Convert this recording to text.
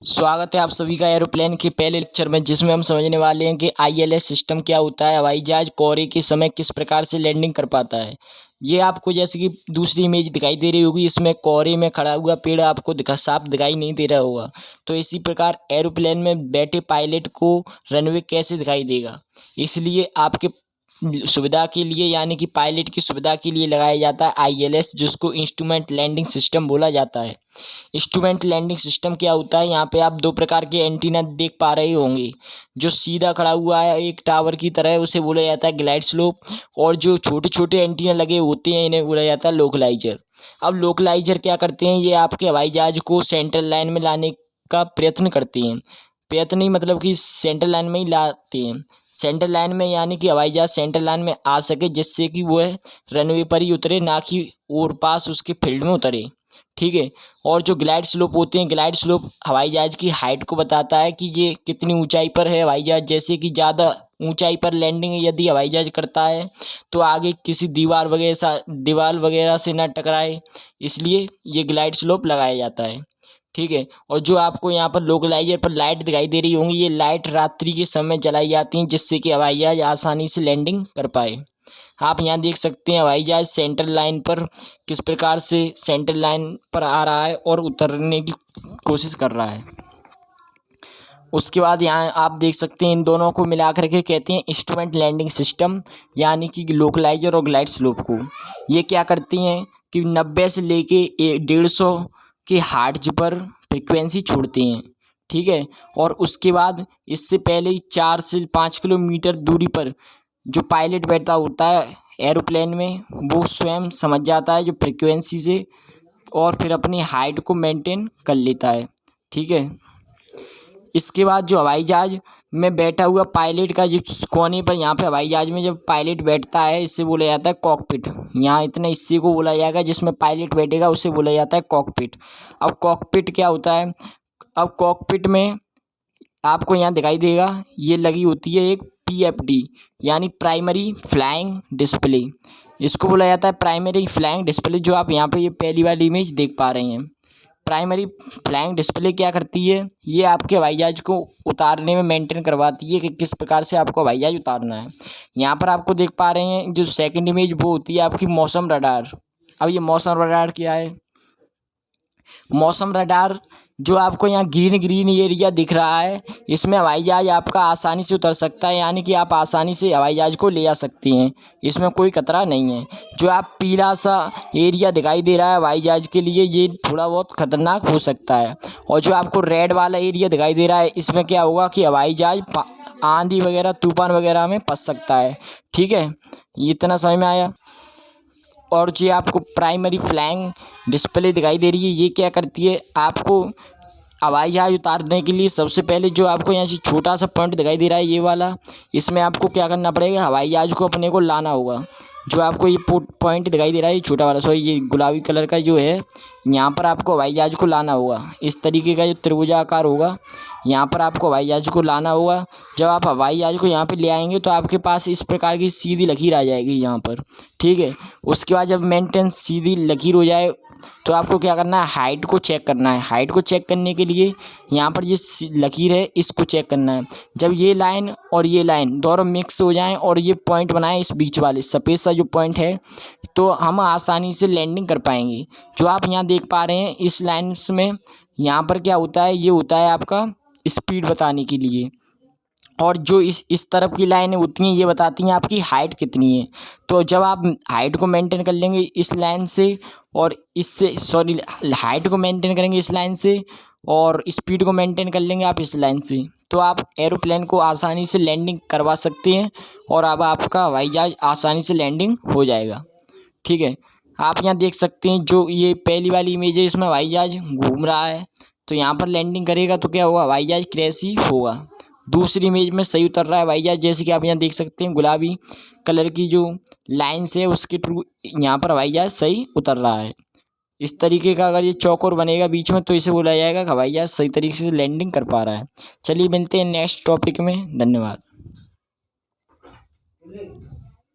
स्वागत है आप सभी का एरोप्लेन के पहले लेक्चर में, जिसमें हम समझने वाले हैं कि आईएलएस सिस्टम क्या होता है, हवाई जहाज कोहरे के समय किस प्रकार से लैंडिंग कर पाता है। ये आपको जैसे कि दूसरी इमेज दिखाई दे रही होगी, इसमें कोहरे में खड़ा हुआ पेड़ आपको साफ दिखाई नहीं दे रहा होगा। तो इसी प्रकार एरोप्लेन में बैठे पायलट को रनवे कैसे दिखाई देगा, इसलिए आपके सुविधा के लिए यानी कि पायलट की सुविधा के लिए लगाया जाता है आईएलएस, जिसको इंस्ट्रूमेंट लैंडिंग सिस्टम बोला जाता है। इंस्ट्रूमेंट लैंडिंग सिस्टम क्या होता है, यहाँ पे आप दो प्रकार के एंटीना देख पा रहे होंगे। जो सीधा खड़ा हुआ है एक टावर की तरह, उसे बोला जाता है ग्लाइड स्लोप, और जो छोटे छोटे एंटीना लगे होते हैं इन्हें बोला जाता है लोकलाइजर। अब लोकलाइजर क्या करते हैं, ये आपके हवाई जहाज को सेंट्रल लाइन में लाने का प्रयत्न करते हैं। प्रयत्न नहीं मतलब कि सेंट्रल लाइन में ही लाते हैं। सेंट्रल लाइन में यानी कि हवाई जहाज सेंट्रल लाइन में आ सके, जिससे कि वो रनवे पर ही उतरे, ना कि और पास उसके फील्ड में उतरे। ठीक है। और जो ग्लाइड स्लोप होते हैं, ग्लाइड स्लोप हवाई जहाज की हाइट को बताता है कि ये कितनी ऊंचाई पर है हवाई जहाज। जैसे कि ज़्यादा ऊंचाई पर लैंडिंग यदि हवाई जहाज करता है तो आगे किसी दीवार वगैरह से ना टकराए, इसलिए ये ग्लाइड स्लोप लगाया जाता है। ठीक है। और जो आपको यहाँ पर लोकलाइजर पर लाइट दिखाई दे रही होंगी, ये लाइट रात्रि के समय जलाई जाती हैं, जिससे कि हवाई जहाज आसानी से लैंडिंग कर पाए। आप यहाँ देख सकते हैं हवाई जहाज सेंट्रल लाइन पर किस प्रकार से सेंट्रल लाइन पर आ रहा है और उतरने की कोशिश कर रहा है। उसके बाद यहाँ आप देख सकते हैं इन दोनों को मिला करके कहते हैं इंस्ट्रूमेंट लैंडिंग सिस्टम, यानी कि लोकलाइजर और ग्लाइड स्लोप को। ये क्या करती हैं कि 90 से लेके 150 के हर्ट्ज पर फ्रिक्वेंसी छोड़ते हैं। ठीक है। और उसके बाद इससे पहले 4 से 5 किलोमीटर दूरी पर जो पायलट बैठा होता है एरोप्लेन में, वो स्वयं समझ जाता है जो फ्रिक्वेंसी से, और फिर अपनी हाइट को मेंटेन कर लेता है। ठीक है। इसके बाद जो हवाई जहाज में बैठा हुआ पायलट का जो कोने पर, यहाँ पे हवाई जहाज में जब पायलट बैठता है, इससे बोला जाता है कॉकपिट। यहाँ इतने हिस्से को बोला जाएगा जिसमें पायलट बैठेगा, उसे बोला जाता है कॉकपिट। अब कॉकपिट क्या होता है, अब कॉकपिट में आपको यहाँ दिखाई देगा ये लगी होती है एक पीएफडी, यानी प्राइमरी फ्लाइंग डिस्प्ले। इसको बोला जाता है प्राइमरी फ्लाइंग डिस्प्ले, जो आप यहाँ पे ये पहली वाली इमेज देख पा रहे हैं। प्राइमरी फ्लाइंग डिस्प्ले क्या करती है, ये आपके हवाई जहाज को उतारने में मेंटेन करवाती है कि किस प्रकार से आपको हवाई जहाज उतारना है। यहाँ पर आपको देख पा रहे हैं जो सेकंड इमेज, वो होती है आपकी मौसम रडार। अब ये मौसम रडार क्या है, मौसम रडार जो आपको यहाँ ग्रीन ग्रीन एरिया दिख रहा है, इसमें हवाई जहाज आपका आसानी से उतर सकता है, यानी कि आप आसानी से हवाई जहाज को ले जा सकते हैं, इसमें कोई खतरा नहीं है। जो आप पीला सा एरिया दिखाई दे रहा है हवाई जहाज के लिए, ये थोड़ा बहुत खतरनाक हो सकता है। और जो आपको रेड वाला एरिया दिखाई दे रहा है, इसमें क्या होगा कि हवाई जहाज आंधी वगैरह तूफान वगैरह में फंस सकता है। ठीक है, इतना समझ में आया। और जो आपको प्राइमरी फ्लाइंग डिस्प्ले दिखाई दे रही है, ये क्या करती है, आपको हवाई जहाज उतारने के लिए सबसे पहले जो आपको यहाँ से छोटा सा पॉइंट दिखाई दे रहा है ये वाला, इसमें आपको क्या करना पड़ेगा, हवाई जहाज को अपने को लाना होगा। जो आपको ये पॉइंट दिखाई दे रहा है, ये छोटा वाला, सॉरी ये गुलाबी कलर का जो है, यहाँ पर आपको हवाई जहाज को लाना होगा। इस तरीके का जो त्रिभुजाकार होगा, यहाँ पर आपको हवाई जहाज को लाना होगा। जब आप हवाई जहाज को यहाँ पे ले आएंगे तो आपके पास इस प्रकार की सीधी लकीर आ जाएगी यहाँ पर। ठीक है। उसके बाद जब मेंटेन सीधी लकीर हो जाए तो आपको क्या करना है, हाइट को चेक करना है। हाइट को चेक करने के लिए यहाँ पर जिस लकीर है इसको चेक करना है। जब ये लाइन और ये लाइन दोनों मिक्स हो जाएं और ये पॉइंट बनाएं, इस बीच वाले सफ़ेद सा जो पॉइंट है, तो हम आसानी से लैंडिंग कर पाएंगे। जो आप यहाँ देख पा रहे हैं इस लाइन्स में, यहाँ पर क्या होता है, ये होता है आपका स्पीड बताने के लिए, और जो इस तरफ की लाइनें होती हैं ये बताती हैं आपकी हाइट कितनी है। तो जब आप हाइट को मेंटेन कर लेंगे इस लाइन से और इससे, सॉरी हाइट को मेंटेन करेंगे इस लाइन से और स्पीड को मेंटेन कर लेंगे आप इस लाइन से, तो आप एरोप्लेन को आसानी से लैंडिंग करवा सकते हैं और अब आपका हवाई जहाज आसानी से लैंडिंग हो जाएगा। ठीक है। आप यहाँ देख सकते हैं जो ये पहली वाली इमेज है, इसमें हवाई जहाज घूम रहा है, तो यहाँ पर लैंडिंग करेगा तो क्या होगा, हवाई जहाज क्रैश ही होगा। दूसरी इमेज में सही उतर रहा है हवाई जहाज, जैसे कि आप यहाँ देख सकते हैं गुलाबी कलर की जो लाइन्स है उसके थ्रू यहाँ पर हवाई जहाज सही उतर रहा है। इस तरीके का अगर ये चौकोर बनेगा बीच में तो इसे बोला जाएगा कि हवाई जहाज सही तरीके से लैंडिंग कर पा रहा है। चलिए मिलते हैं नेक्स्ट टॉपिक में, धन्यवाद।